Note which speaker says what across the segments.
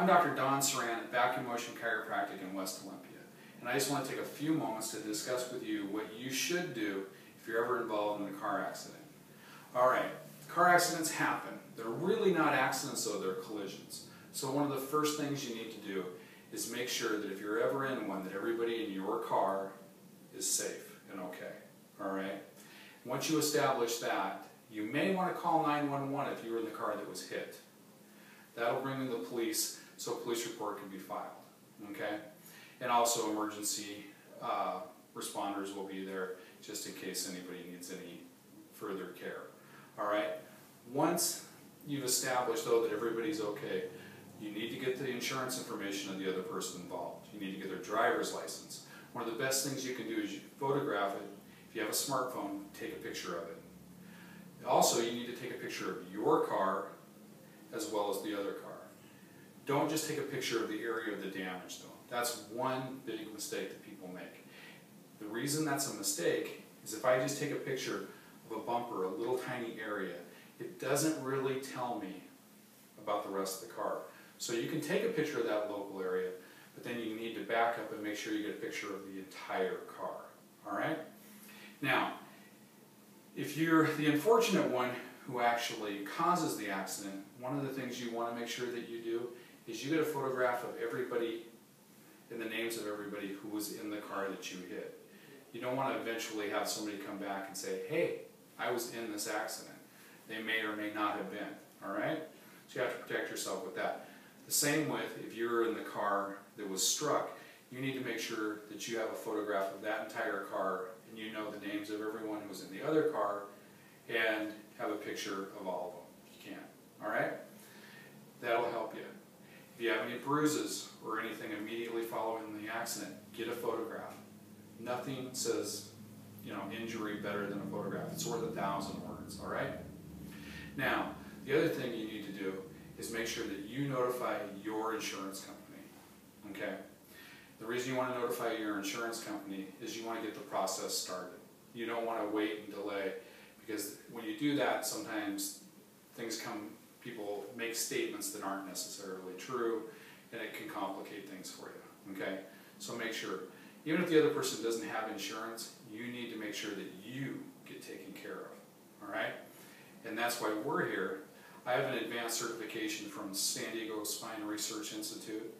Speaker 1: I'm Dr. Don Saran at In Motion Chiropractic in West Olympia, and I just want to take a few moments to discuss with you what you should do if you're ever involved in a car accident. Alright, car accidents happen. They're really not accidents though, they're collisions. So one of the first things you need to do is make sure that if you're ever in one, that everybody in your car is safe and okay. Alright? Once you establish that, you may want to call 911 if you were in the car that was hit. That'll bring in the police so a police report can be filed. Okay? And also emergency responders will be there just in case anybody needs any further care. Alright? Once you've established though that everybody's okay, you need to get the insurance information of the other person involved. You need to get their driver's license. One of the best things you can do is you photograph it. If you have a smartphone, take a picture of it. Also, you need to take a picture of your car as well as the other car. Don't just take a picture of the area of the damage though. That's one big mistake that people make. The reason that's a mistake is if I just take a picture of a bumper, a little tiny area, it doesn't really tell me about the rest of the car. So you can take a picture of that local area, but then you need to back up and make sure you get a picture of the entire car. Alright? Now, if you're the unfortunate one who actually causes the accident, one of the things you want to make sure that you do is you get a photograph of everybody and the names of everybody who was in the car that you hit. You don't want to eventually have somebody come back and say, hey, I was in this accident. They may or may not have been. Alright? So you have to protect yourself with that. The same with if you're in the car that was struck, you need to make sure that you have a photograph of that entire car and you know the names of everyone who was in the other car and have a picture of all of them if you can. Alright? That'll help you. If you have any bruises or anything immediately following the accident, get a photograph. Nothing says, injury better than a photograph. It's worth 1,000 words, alright? Now, the other thing you need to do is make sure that you notify your insurance company. Okay? The reason you want to notify your insurance company is you want to get the process started. You don't want to wait and delay, because when you do that, sometimes people make statements that aren't necessarily true, and it can complicate things for you. Okay? So make sure, even if the other person doesn't have insurance, you need to make sure that you get taken care of. Alright? And that's why we're here. I have an advanced certification from San Diego Spine Research Institute,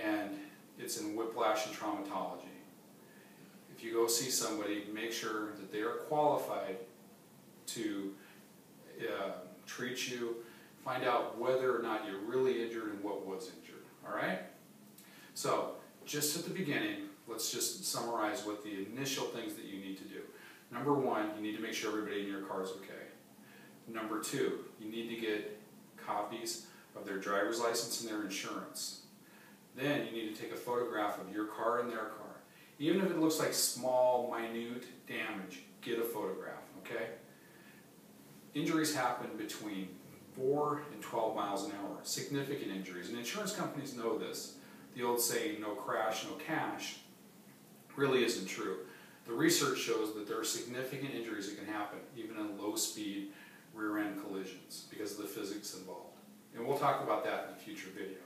Speaker 1: and it's in whiplash and traumatology. If you go see somebody, make sure that they are qualified to treat you, find out whether or not you're really injured and what was injured. Alright? So, just at the beginning, let's just summarize what the initial things that you need to do. Number one, you need to make sure everybody in your car is okay. Number two, you need to get copies of their driver's license and their insurance. Then you need to take a photograph of your car and their car. Even if it looks like small, minute damage, get a photograph, okay? Injuries happen between 4 and 12 miles an hour, significant injuries, and insurance companies know this. The old saying, no crash, no cash, really isn't true. The research shows that there are significant injuries that can happen, even in low-speed rear-end collisions, because of the physics involved. And we'll talk about that in a future video.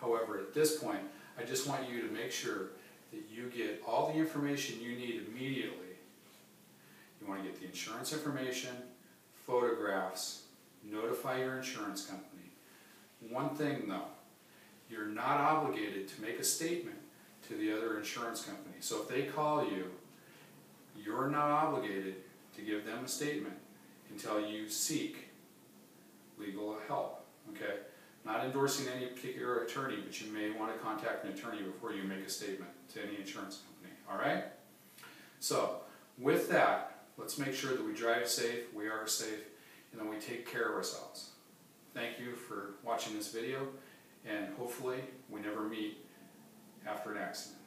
Speaker 1: However, at this point, I just want you to make sure that you get all the information you need immediately. You want to get the insurance information, photographs, notify your insurance company. One thing though, you're not obligated to make a statement to the other insurance company. So if they call you, you're not obligated to give them a statement until you seek legal help. Okay? Not endorsing any particular attorney, but you may want to contact an attorney before you make a statement to any insurance company. Alright? So, with that, let's make sure that we drive safe, we are safe, and then we take care of ourselves. Thank you for watching this video, and hopefully we never meet after an accident.